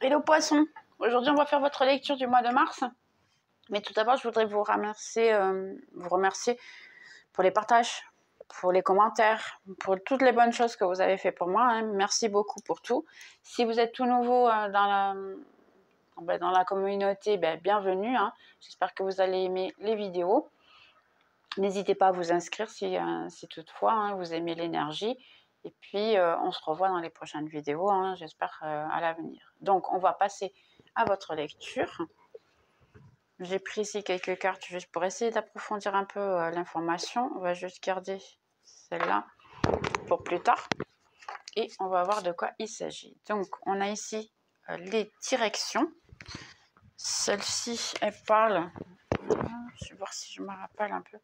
Hello poisson, aujourd'hui on va faire votre lecture du mois de mars. Mais tout d'abord je voudrais vous remercier pour les partages, pour les commentaires, pour toutes les bonnes choses que vous avez fait pour moi. Merci beaucoup pour tout. Si vous êtes tout nouveau dans la communauté, bienvenue. J'espère que vous allez aimer les vidéos. N'hésitez pas à vous inscrire si toutefois vous aimez l'énergie. Et puis, on se revoit dans les prochaines vidéos, j'espère à l'avenir. Donc, on va passer à votre lecture. J'ai pris ici quelques cartes juste pour essayer d'approfondir un peu l'information. On va juste garder celle-là pour plus tard. Et on va voir de quoi il s'agit. Donc, on a ici les directions. Celle-ci, elle parle... Je vais voir si je me rappelle un peu.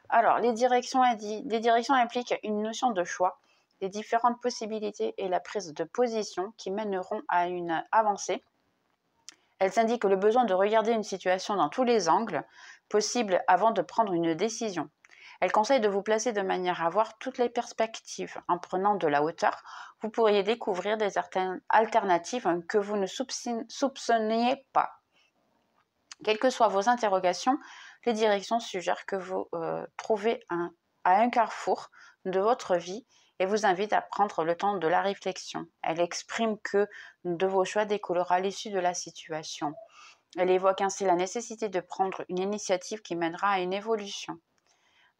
Alors, les directions impliquent une notion de choix, les différentes possibilités et la prise de position qui mèneront à une avancée. Elles indiquent le besoin de regarder une situation dans tous les angles possibles avant de prendre une décision. Elles conseillent de vous placer de manière à voir toutes les perspectives. En prenant de la hauteur, vous pourriez découvrir des alternatives que vous ne soupçonniez pas. Quelles que soient vos interrogations, les directions suggèrent que vous trouvez à un carrefour de votre vie et vous invitent à prendre le temps de la réflexion. Elle exprime que de vos choix découlera l'issue de la situation. Elle évoque ainsi la nécessité de prendre une initiative qui mènera à une évolution.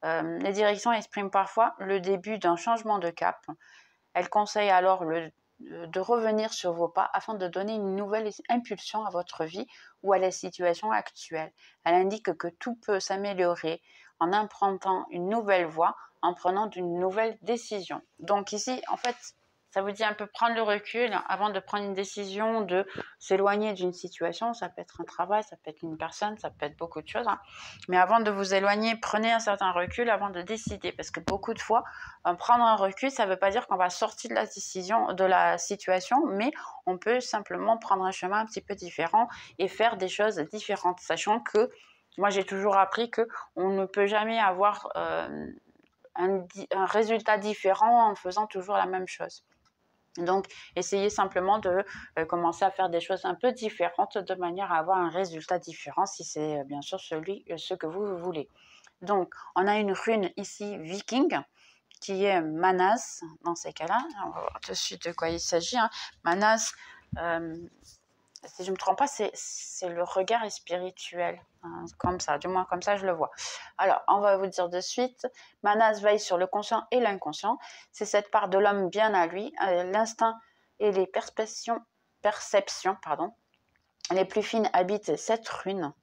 Les directions expriment parfois le début d'un changement de cap. Elles conseillent alors de revenir sur vos pas afin de donner une nouvelle impulsion à votre vie ou à la situation actuelle. Elle indique que tout peut s'améliorer en empruntant une nouvelle voie, en prenant une nouvelle décision. Donc ici, en fait, ça vous dit un peu prendre le recul avant de prendre une décision, de s'éloigner d'une situation. Ça peut être un travail, ça peut être une personne, ça peut être beaucoup de choses. Mais avant de vous éloigner, prenez un certain recul avant de décider. Parce que beaucoup de fois, prendre un recul, ça ne veut pas dire qu'on va sortir de la situation, mais on peut simplement prendre un chemin un petit peu différent et faire des choses différentes. Sachant que moi, j'ai toujours appris qu'on ne peut jamais avoir un résultat différent en faisant toujours la même chose. Donc, essayez simplement de commencer à faire des choses un peu différentes de manière à avoir un résultat différent si c'est bien sûr ce que vous voulez. Donc, on a une rune ici, Viking, qui est Manas dans ces cas-là. On va voir dessus de quoi il s'agit. Manas, si je ne me trompe pas, c'est le regard spirituel. Comme ça, du moins comme ça je le vois. Alors, on va vous dire de suite, Manas veille sur le conscient et l'inconscient. C'est cette part de l'homme bien à lui, l'instinct et les perceptions les plus fines habitent cette rune.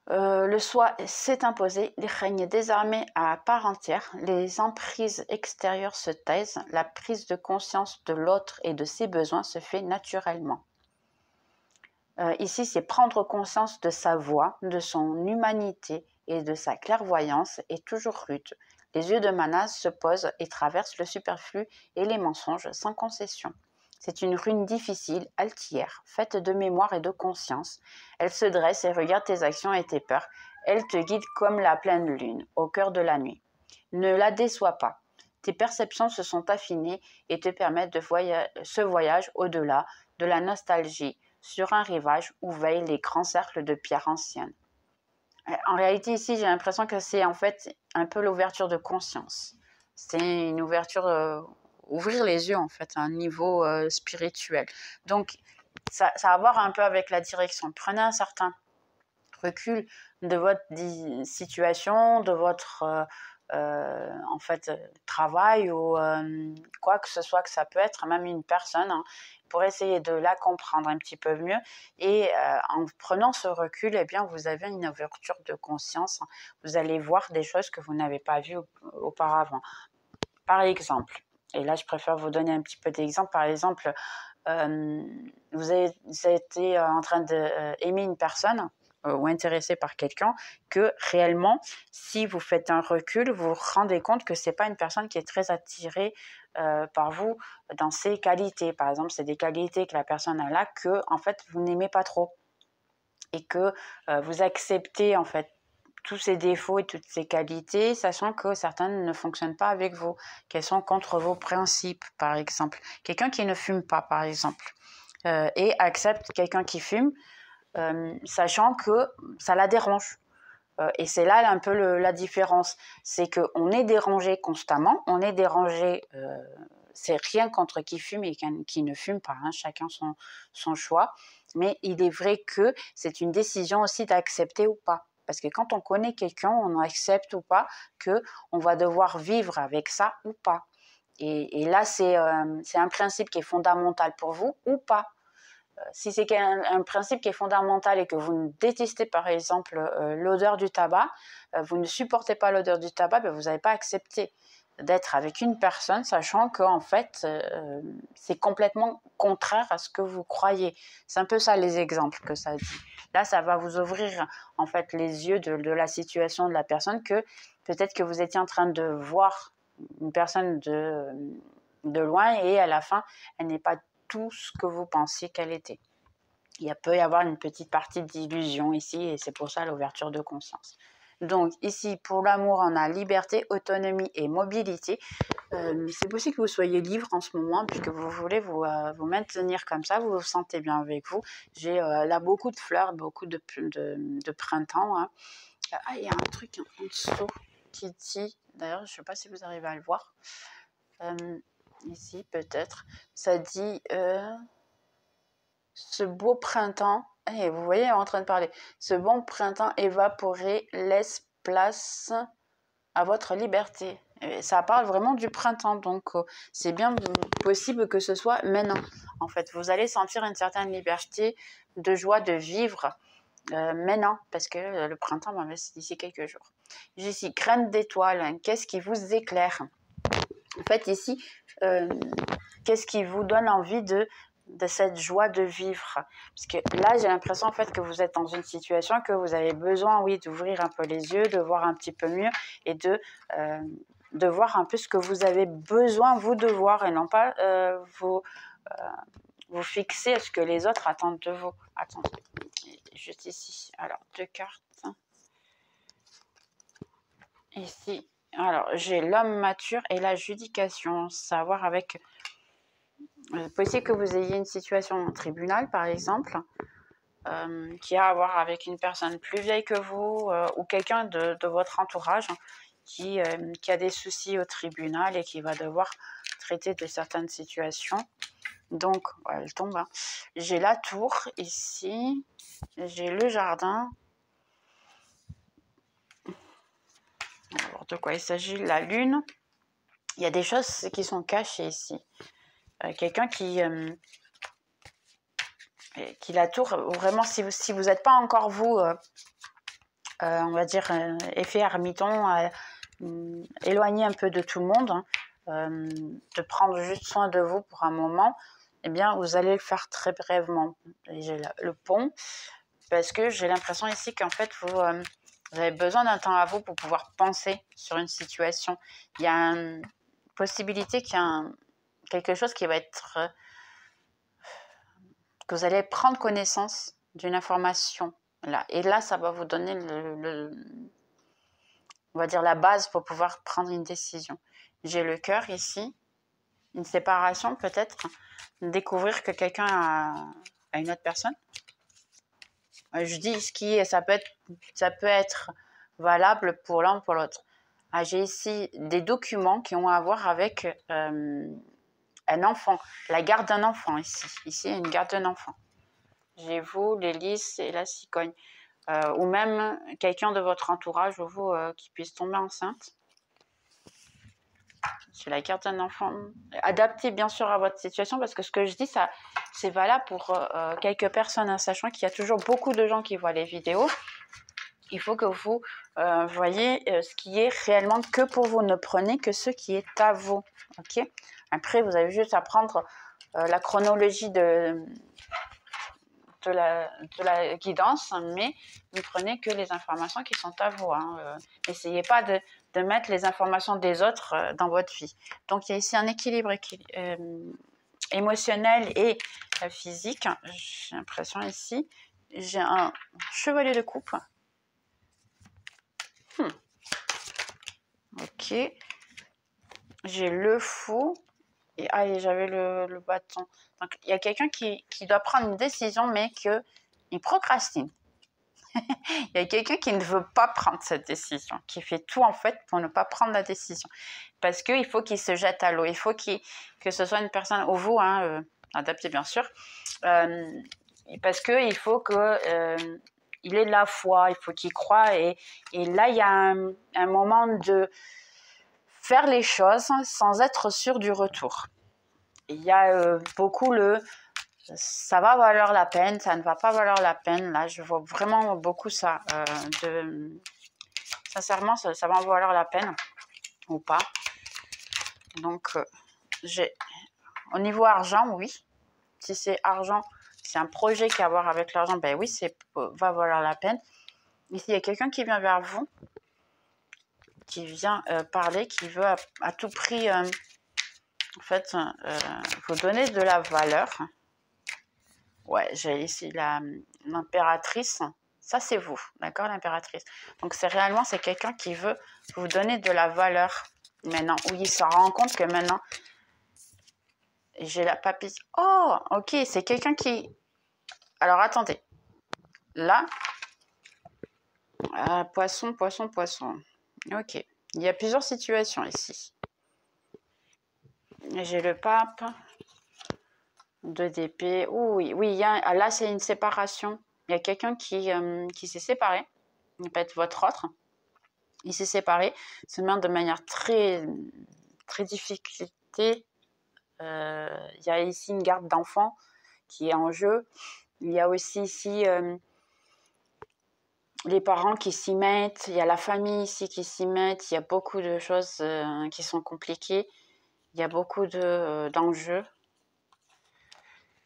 Le soi s'est imposé, il règne désormais à part entière, les emprises extérieures se taisent, la prise de conscience de l'autre et de ses besoins se fait naturellement. Ici, c'est prendre conscience de sa voix, de son humanité et de sa clairvoyance est toujours rude. Les yeux de Manas se posent et traversent le superflu et les mensonges sans concession. C'est une rune difficile, altière, faite de mémoire et de conscience. Elle se dresse et regarde tes actions et tes peurs. Elle te guide comme la pleine lune, au cœur de la nuit. Ne la déçois pas. Tes perceptions se sont affinées et te permettent de ce voyage au-delà de la nostalgie, sur un rivage où veillent les grands cercles de pierres anciennes. En réalité, ici, j'ai l'impression que c'est en fait un peu l'ouverture de conscience. C'est une ouverture, ouvrir les yeux en fait, à un niveau spirituel. Donc, ça a à voir un peu avec la direction. Prenez un certain recul de votre situation, de votre en fait travail ou quoi que ce soit que ça peut être, même une personne, pour essayer de la comprendre un petit peu mieux. Et en prenant ce recul, eh bien, vous avez une ouverture de conscience. Vous allez voir des choses que vous n'avez pas vues auparavant. Par exemple, et là je préfère vous donner un petit peu d'exemple, par exemple, vous avez été en train d'aimer une personne ou intéressé par quelqu'un, que réellement, si vous faites un recul, vous vous rendez compte que ce n'est pas une personne qui est très attirée par vous dans ses qualités. Par exemple, c'est des qualités que la personne a là que, en fait, vous n'aimez pas trop et que vous acceptez, en fait, tous ses défauts et toutes ses qualités, sachant que certaines ne fonctionnent pas avec vous, qu'elles sont contre vos principes, par exemple. Quelqu'un qui ne fume pas, par exemple. et accepte quelqu'un qui fume, sachant que ça la dérange. Et c'est là un peu la différence, c'est qu'on est dérangé constamment, on est dérangé, c'est rien contre qui fume et qui ne fume pas, hein, chacun son choix, mais il est vrai que c'est une décision aussi d'accepter ou pas. Parce que quand on connaît quelqu'un, on accepte ou pas qu'on va devoir vivre avec ça ou pas. Et là, c'est un principe qui est fondamental pour vous ou pas. Si c'est un principe qui est fondamental et que vous ne détestez par exemple l'odeur du tabac, vous ne supportez pas l'odeur du tabac, ben vous n'avez pas accepté d'être avec une personne sachant que en fait c'est complètement contraire à ce que vous croyez. C'est un peu ça les exemples que ça dit. Là, ça va vous ouvrir en fait les yeux de la situation de la personne, que peut-être que vous étiez en train de voir une personne de loin et à la fin, elle n'est pas tout ce que vous pensiez qu'elle était. Il peut y avoir une petite partie d'illusion ici et c'est pour ça l'ouverture de conscience. Donc ici, pour l'amour, on a liberté, autonomie et mobilité. C'est possible que vous soyez libre en ce moment puisque vous voulez vous maintenir comme ça, vous vous sentez bien avec vous. J'ai là beaucoup de fleurs, beaucoup de printemps. Hein. Ah, il y a un truc en dessous qui dit, d'ailleurs je ne sais pas si vous arrivez à le voir, ici peut-être, ça dit ce beau printemps, hey, vous voyez, en train de parler, ce bon printemps évaporé laisse place à votre liberté. Et ça parle vraiment du printemps, donc c'est bien possible que ce soit maintenant. En fait, vous allez sentir une certaine liberté, de joie de vivre maintenant, parce que le printemps va c'est d'ici quelques jours. J'ai ici graines d'étoiles, qu'est-ce qui vous éclaire? En fait, ici, qu'est-ce qui vous donne envie de cette joie de vivre? Parce que là, j'ai l'impression en fait que vous êtes dans une situation que vous avez besoin, oui, d'ouvrir un peu les yeux, de voir un petit peu mieux et de voir un peu ce que vous avez besoin, vous, de voir et non pas vous fixer à ce que les autres attendent de vous. Attendez, juste ici. Alors, 2 cartes. Ici, alors, j'ai l'homme mature et la judication, savoir avec... possible que vous ayez une situation en tribunal, par exemple, qui a à voir avec une personne plus vieille que vous ou quelqu'un de votre entourage qui a des soucis au tribunal et qui va devoir traiter de certaines situations. Donc, ouais, elle tombe. Hein. J'ai la tour ici, j'ai le jardin. Alors, de quoi il s'agit? La lune. Il y a des choses qui sont cachées ici. Quelqu'un qui la tour, vraiment, si vous n'êtes pas encore vous, on va dire, effet ermiton, éloigné un peu de tout le monde, hein, de prendre juste soin de vous pour un moment, eh bien, vous allez le faire très brièvement. Et j'ai le pont, parce que j'ai l'impression ici qu'en fait, vous avez besoin d'un temps à vous pour pouvoir penser sur une situation. Il y a une possibilité qu'il y a quelque chose qui va être... que vous allez prendre connaissance d'une information. Là. Et là, ça va vous donner on va dire la base pour pouvoir prendre une décision. J'ai le cœur ici, une séparation peut-être, découvrir que quelqu'un a une autre personne. Je dis ce qui est, ça peut être valable pour l'un ou pour l'autre. Ah, j'ai ici des documents qui ont à voir avec un enfant, la garde d'un enfant ici. Ici, il y a une garde d'un enfant. J'ai vous, l'hélice et la cigogne. Ou même quelqu'un de votre entourage ou vous qui puisse tomber enceinte. C'est la carte d'un enfant. Adapté bien sûr à votre situation, parce que ce que je dis, ça, c'est valable pour quelques personnes, hein, sachant qu'il y a toujours beaucoup de gens qui voient les vidéos. Il faut que vous voyez ce qui est réellement que pour vous. Ne prenez que ce qui est à vous. Okay. Après, vous avez juste à prendre la chronologie de la guidance, mais ne prenez que les informations qui sont à vous. Hein. N'essayez pas de mettre les informations des autres dans votre vie. Donc, il y a ici un équilibre émotionnel et physique. J'ai l'impression ici, j'ai un chevalier de coupe. Ok. J'ai le fou et j'avais le bâton. Donc, il y a quelqu'un qui doit prendre une décision, mais qu'il procrastine. Il y a quelqu'un qui ne veut pas prendre cette décision, qui fait tout en fait pour ne pas prendre la décision. Parce qu'il faut qu'il se jette à l'eau, il faut que ce soit une personne, ou vous, adapté bien sûr, parce qu'il faut qu'il ait de la foi, il faut qu'il croie. Et là, il y a un moment de faire les choses sans être sûr du retour. Il y a beaucoup ça va valoir la peine, ça ne va pas valoir la peine. Là, je vois vraiment beaucoup ça. Sincèrement, ça va valoir la peine ou pas. Donc, au niveau argent, oui. Si c'est argent, c'est un projet qui a à voir avec l'argent, ben oui, va valoir la peine. Ici, il y a quelqu'un qui vient vers vous, qui vient parler, qui veut à tout prix, en fait, vous donner de la valeur. Ouais, j'ai ici l'impératrice. Ça, c'est vous, d'accord, l'impératrice. Donc, c'est quelqu'un qui veut vous donner de la valeur maintenant, où il se rend compte que maintenant, j'ai la papille. Oh, ok, c'est quelqu'un qui... Alors, attendez. Là, poisson, poisson, poisson. Ok, il y a plusieurs situations ici. J'ai le pape. 2 d'épée. Oui, oui, là, c'est une séparation. Il y a quelqu'un qui s'est séparé. Il peut être votre autre. Il s'est séparé. Se met de manière très, très difficulté. Il y a ici une garde d'enfant qui est en jeu. Il y a aussi ici les parents qui s'y mettent. Il y a la famille ici qui s'y met. Il y a beaucoup de choses qui sont compliquées. Il y a beaucoup d'enjeux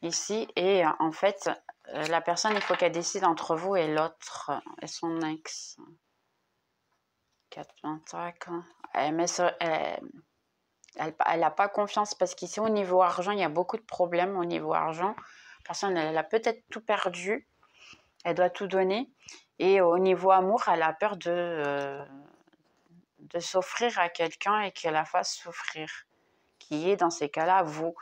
ici. Et en fait, la personne, il faut qu'elle décide entre vous et l'autre, et son ex. 4 pentacles. Elle n'a pas confiance parce qu'ici, au niveau argent, il y a beaucoup de problèmes au niveau argent. La personne, elle a peut-être tout perdu. Elle doit tout donner. Et au niveau amour, elle a peur de s'offrir à quelqu'un et qu'elle la fasse souffrir. Qui est, dans ces cas-là, vous.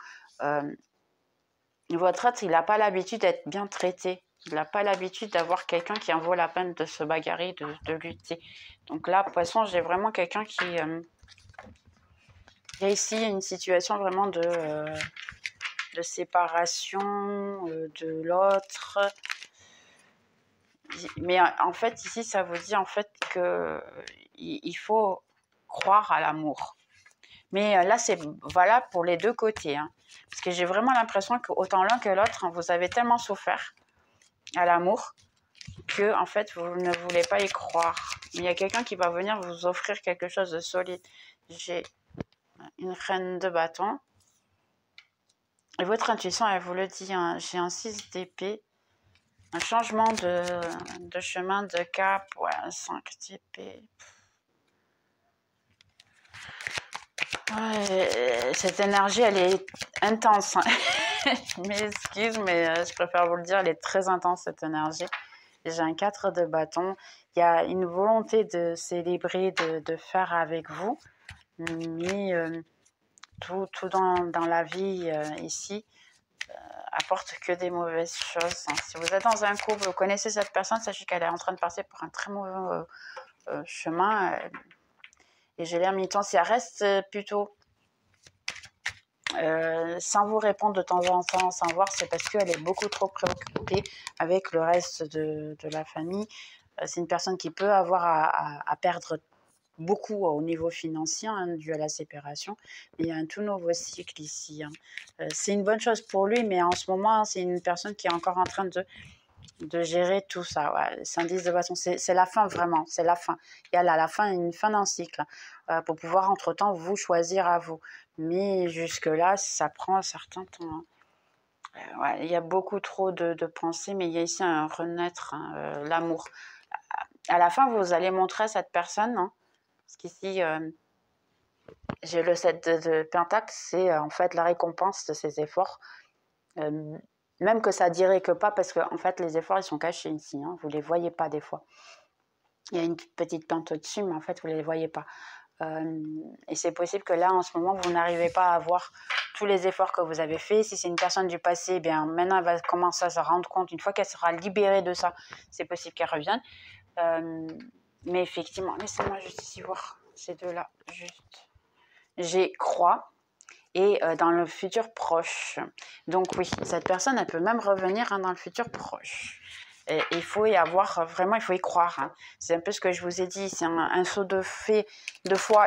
Votre être, il n'a pas l'habitude d'être bien traité. Il n'a pas l'habitude d'avoir quelqu'un qui en vaut la peine de se bagarrer, de lutter. Donc là, poisson, j'ai vraiment quelqu'un qui... il y a ici une situation vraiment de séparation de l'autre. Mais en fait, ici, ça vous dit en fait qu'il faut croire à l'amour. Mais là, c'est valable pour les deux côtés. Hein. Parce que j'ai vraiment l'impression qu'autant l'un que l'autre, hein, vous avez tellement souffert à l'amour que en fait, vous ne voulez pas y croire. Mais il y a quelqu'un qui va venir vous offrir quelque chose de solide. J'ai une reine de bâton. Et votre intuition, elle vous le dit. Hein, j'ai un 6 d'épée. Un changement de chemin, de cap. Ouais, un 5 d'épée. Ouais, cette énergie, elle est intense. Hein. Je m'excuse, mais je préfère vous le dire, elle est très intense, cette énergie. J'ai un 4 de bâton. Il y a une volonté de célébrer, de faire avec vous. Mais tout dans la vie ici apporte que des mauvaises choses. Hein. Si vous êtes dans un couple, vous connaissez cette personne, sachez qu'elle est en train de passer par un très mauvais chemin. Et j'ai l'air mi-temps, si elle reste plutôt sans vous répondre de temps en temps, sans voir, c'est parce qu'elle est beaucoup trop préoccupée avec le reste de la famille. C'est une personne qui peut avoir à perdre beaucoup au niveau financier, hein, dû à la séparation. Mais il y a un tout nouveau cycle ici. Hein. C'est une bonne chose pour lui, mais en ce moment, c'est une personne qui est encore en train de gérer tout ça. Ouais. C'est un 10 de bâton, c'est la fin vraiment, c'est la fin. Il y a là, la fin, une fin d'un cycle pour pouvoir entre-temps vous choisir à vous. Mais jusque-là, ça prend un certain temps. Hein. Ouais, il y a beaucoup trop de pensées, mais il y a ici un renaître, hein, l'amour. À la fin, vous allez montrer à cette personne, hein, parce qu'ici, j'ai le 7 de Pentacle, c'est en fait la récompense de ses efforts. Même que ça dirait que pas, parce que en fait, les efforts, ils sont cachés ici. Hein, vous ne les voyez pas des fois. Il y a une petite plante au-dessus, mais en fait, vous ne les voyez pas. Et c'est possible que là, en ce moment, vous n'arrivez pas à voir tous les efforts que vous avez faits. Si c'est une personne du passé, bien maintenant, elle va commencer à se rendre compte. Une fois qu'elle sera libérée de ça, c'est possible qu'elle revienne. Mais effectivement, laissez-moi juste ici voir ces deux-là. Juste. J'ai croix et dans le futur proche. Donc oui, cette personne, elle peut même revenir dans le futur proche. Et il faut y avoir, vraiment, il faut y croire. Hein. C'est un peu ce que je vous ai dit, c'est un saut de foi.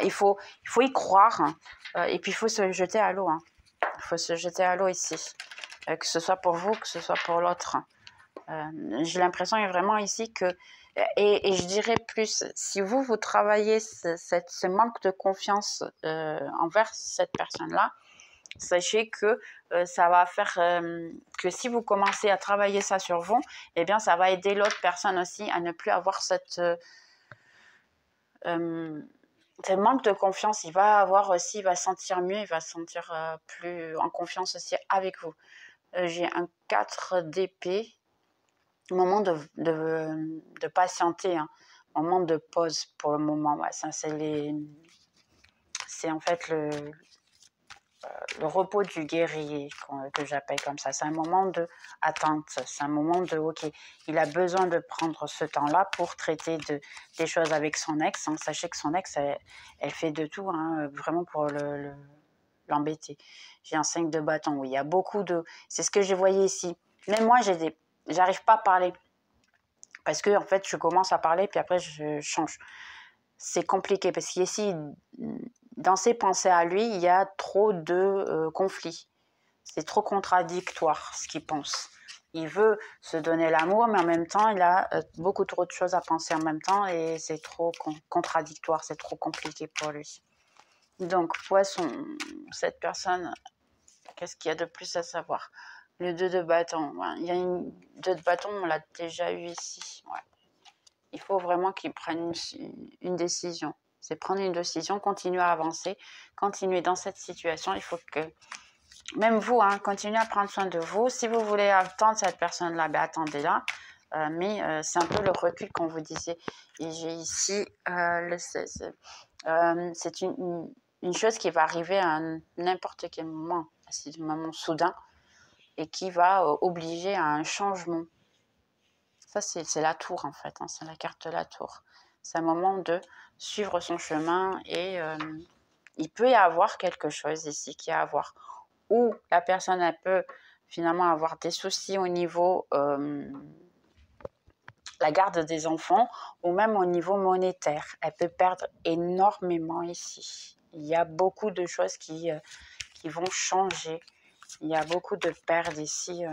Il faut y croire. Et puis, il faut se jeter à l'eau. Hein. Il faut se jeter à l'eau ici. Que ce soit pour vous, que ce soit pour l'autre. J'ai l'impression vraiment ici que... Et je dirais plus, si vous travaillez ce manque de confiance envers cette personne-là, sachez que ça va faire que si vous commencez à travailler ça sur vous, eh bien, ça va aider l'autre personne aussi à ne plus avoir ce manque de confiance. Il va avoir aussi, il va sentir mieux, il va se sentir plus en confiance aussi avec vous. J'ai un 4 d'épée, moment de patienter, hein. Moment de pause pour le moment. Ouais, ça, c'est en fait le repos du guerrier que j'appelle comme ça. C'est un moment d'attente, c'est un moment de ok, il a besoin de prendre ce temps-là pour traiter des choses avec son ex. Hein. Sachez que son ex, elle fait de tout, hein, vraiment pour l'embêter. J'ai un 5 de bâton, oui, il y a beaucoup de... C'est ce que je voyais ici. Même moi, j'arrive pas à parler. Parce que en fait, je commence à parler, puis après, je change. C'est compliqué, parce qu'ici, dans ses pensées à lui, il y a trop de conflits. C'est trop contradictoire, ce qu'il pense. Il veut se donner l'amour, mais en même temps, il a beaucoup trop de choses à penser en même temps, et c'est trop contradictoire, c'est trop compliqué pour lui. Donc, poisson, cette personne, qu'est-ce qu'il y a de plus à savoir? Le 2 de bâton, ouais. Il y a une 2 de bâton, on l'a déjà eu ici. Ouais. Il faut vraiment qu'il prenne une décision. C'est prendre une décision, continuer à avancer, continuer dans cette situation. Il faut que, même vous, hein, continuez à prendre soin de vous. Si vous voulez attendre cette personne-là, ben attendez-la. Mais c'est un peu le recul qu'on vous disait. Et j'ai ici le 16. C'est une chose qui va arriver à n'importe quel moment, c'est un moment soudain, et qui va obliger à un changement. Ça, c'est la tour, en fait. Hein, c'est la carte de la tour. C'est un moment de suivre son chemin et il peut y avoir quelque chose ici qui a à voir. Ou la personne, elle peut finalement avoir des soucis au niveau la garde des enfants ou même au niveau monétaire. Elle peut perdre énormément ici. Il y a beaucoup de choses qui vont changer. Il y a beaucoup de pertes ici.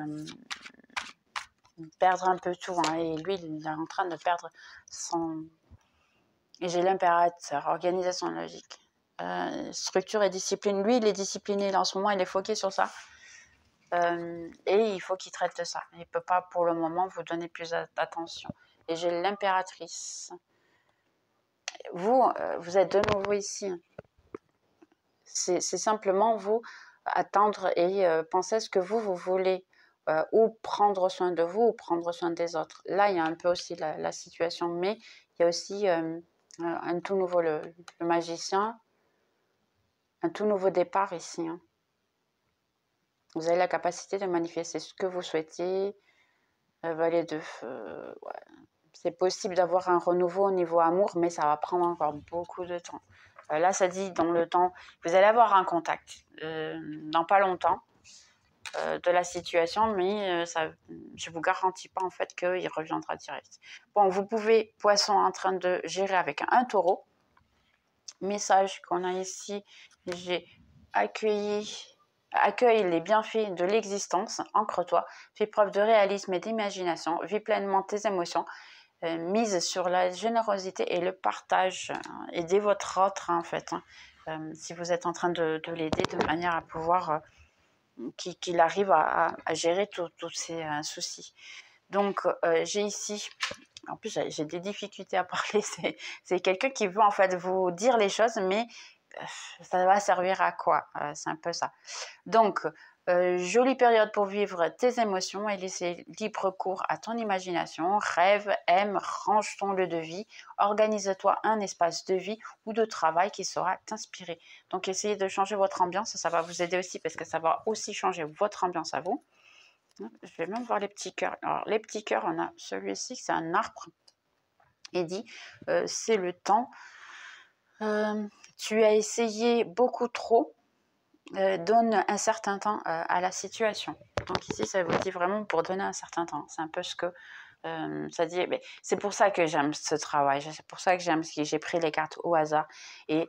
Perdre un peu tout. Hein, et lui, il est en train de perdre son... Et j'ai l'impérateur, organisation logique. Structure et discipline. Lui, il est discipliné. Là, en ce moment, il est foqué sur ça. Et il faut qu'il traite de ça. Il ne peut pas, pour le moment, vous donner plus d'attention. Et j'ai l'impératrice. Vous êtes de nouveau ici. C'est simplement vous attendre et penser à ce que vous voulez. Ou prendre soin de vous, ou prendre soin des autres. Là, il y a un peu aussi la situation, mais il y a aussi un tout nouveau, le magicien, un tout nouveau départ ici. Hein. Vous avez la capacité de manifester ce que vous souhaitez. Valet de feu, ouais. C'est possible d'avoir un renouveau au niveau amour, mais ça va prendre encore beaucoup de temps. Là, ça dit dans le temps, vous allez avoir un contact dans pas longtemps de la situation, mais je vous garantis pas en fait qu'il reviendra direct. Bon, vous pouvez, poisson en train de gérer avec un taureau. Message qu'on a ici, j'ai accueilli accueille les bienfaits de l'existence, ancre-toi, fais preuve de réalisme et d'imagination, vis pleinement tes émotions, mise sur la générosité et le partage, aidez votre autre en fait, hein, si vous êtes en train de l'aider de manière à pouvoir qu'il arrive à gérer tous ces soucis. Donc j'ai ici, en plus j'ai des difficultés à parler, c'est quelqu'un qui veut en fait vous dire les choses, mais ça va servir à quoi? C'est un peu ça. Donc, Jolie période pour vivre tes émotions et laisser libre cours à ton imagination. Rêve, aime, range ton lieu de vie. Organise-toi un espace de vie ou de travail qui saura t'inspirer. Donc, essayez de changer votre ambiance. Ça va vous aider aussi parce que ça va aussi changer votre ambiance à vous. Je vais même voir les petits cœurs. Alors, les petits cœurs, on a celui-ci, c'est un arbre. Il dit, c'est le temps. Tu as essayé beaucoup trop. Donne un certain temps à la situation. Donc ici, ça vous dit vraiment pour donner un certain temps. C'est un peu ce que ça dit. C'est pour ça que j'aime ce travail. C'est pour ça que j'aime ce que j'ai pris les cartes au hasard et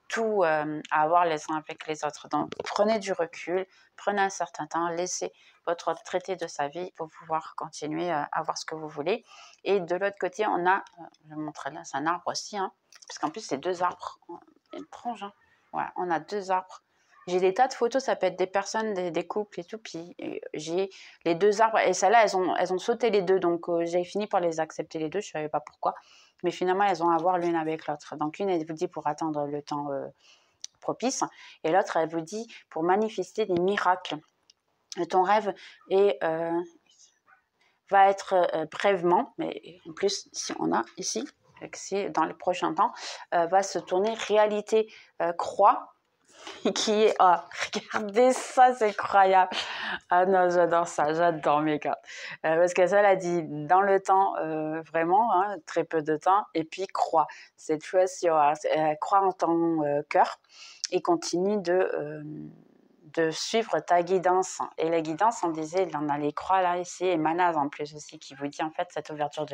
tout avoir les uns avec les autres. Donc prenez du recul, prenez un certain temps, laissez votre traité de sa vie pour pouvoir continuer à voir ce que vous voulez. Et de l'autre côté, on a, je vais vous montrer là, c'est un arbre aussi, hein, parce qu'en plus c'est deux arbres. Étrange, hein. Ouais, on a deux arbres. J'ai des tas de photos, ça peut être des personnes, des couples et tout, puis j'ai les deux arbres, et celles-là, elles ont sauté les deux, donc j'ai fini par les accepter les deux, je ne savais pas pourquoi, mais finalement, elles ont à voir l'une avec l'autre. Donc une, elle vous dit pour attendre le temps propice, et l'autre, elle vous dit pour manifester des miracles. Ton rêve va être brièvement, mais en plus, si on a ici, c'est dans les prochains temps, va se tourner réalité croix, qui est... Oh, regardez ça, c'est incroyable. Ah non, j'adore ça, j'adore mes cartes. Parce que ça, elle a dit dans le temps, vraiment, hein, très peu de temps, et puis crois. Cette fois-ci, crois en ton cœur et continue de suivre ta guidance. Et la guidance, on disait, on a les croix là, ici, et Manaz en plus aussi, qui vous dit en fait cette ouverture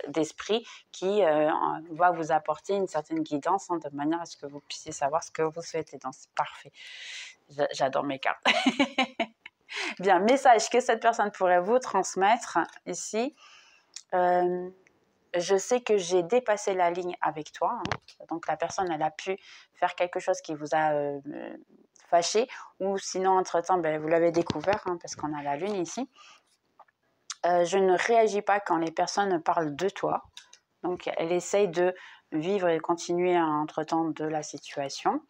d'esprit qui va vous apporter une certaine guidance, hein, de manière à ce que vous puissiez savoir ce que vous souhaitez. Donc c'est parfait. J'adore mes cartes. Bien, message que cette personne pourrait vous transmettre ici. Je sais que j'ai dépassé la ligne avec toi. Hein. Donc la personne, elle a pu faire quelque chose qui vous a fâché, ou sinon entre-temps, vous l'avez découvert, hein, parce qu'on a la lune ici. Je ne réagis pas quand les personnes parlent de toi. Donc elle essaye de vivre et continuer entre-temps de la situation.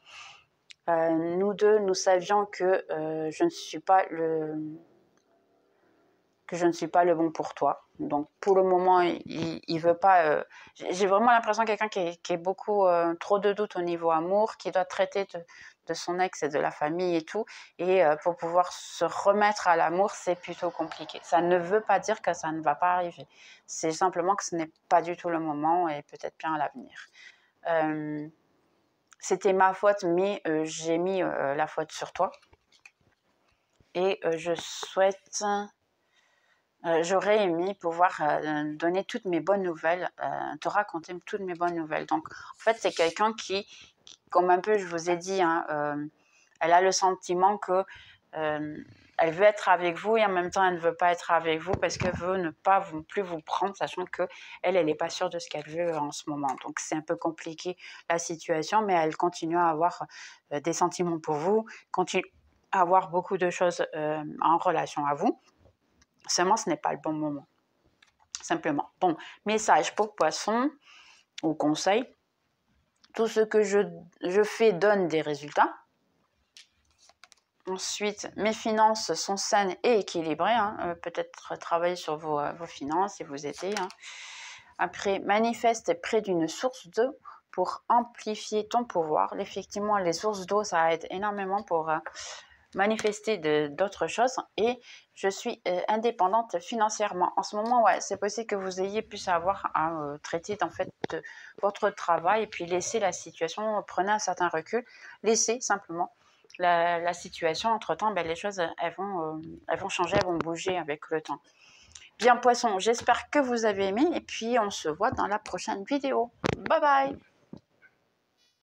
Nous deux, nous savions que je ne suis pas le bon pour toi. Donc pour le moment, il veut pas... j'ai vraiment l'impression de quelqu'un qui est beaucoup trop de doutes au niveau amour, qui doit traiter de son ex et de la famille et tout. Et pour pouvoir se remettre à l'amour, c'est plutôt compliqué. Ça ne veut pas dire que ça ne va pas arriver. C'est simplement que ce n'est pas du tout le moment et peut-être bien à l'avenir. C'était ma faute, mais j'ai mis la faute sur toi. Et je souhaite... j'aurais aimé pouvoir donner toutes mes bonnes nouvelles, te raconter toutes mes bonnes nouvelles. Donc, en fait, c'est quelqu'un qui, comme un peu je vous ai dit, hein, elle a le sentiment que elle veut être avec vous et en même temps, elle ne veut pas être avec vous parce qu'elle veut ne pas plus vous prendre, sachant qu'elle n'est pas sûre de ce qu'elle veut en ce moment. Donc, c'est un peu compliqué la situation, mais elle continue à avoir des sentiments pour vous, continue à avoir beaucoup de choses en relation à vous. Seulement, ce n'est pas le bon moment. Simplement. Bon, message pour Poisson ou conseil. Tout ce que je fais donne des résultats. Ensuite, mes finances sont saines et équilibrées. Hein. Peut-être travailler sur vos finances et vous aider. Hein. Après, manifeste près d'une source d'eau pour amplifier ton pouvoir. Effectivement, les sources d'eau, ça aide énormément pour... manifester d'autres choses et je suis indépendante financièrement. En ce moment, ouais, c'est possible que vous ayez pu savoir à traiter en fait de votre travail et puis laisser la situation, prenez un certain recul, laissez simplement la situation. Entre-temps, les choses, elles vont changer, elles vont bouger avec le temps. Bien, Poisson, j'espère que vous avez aimé et puis on se voit dans la prochaine vidéo. Bye bye!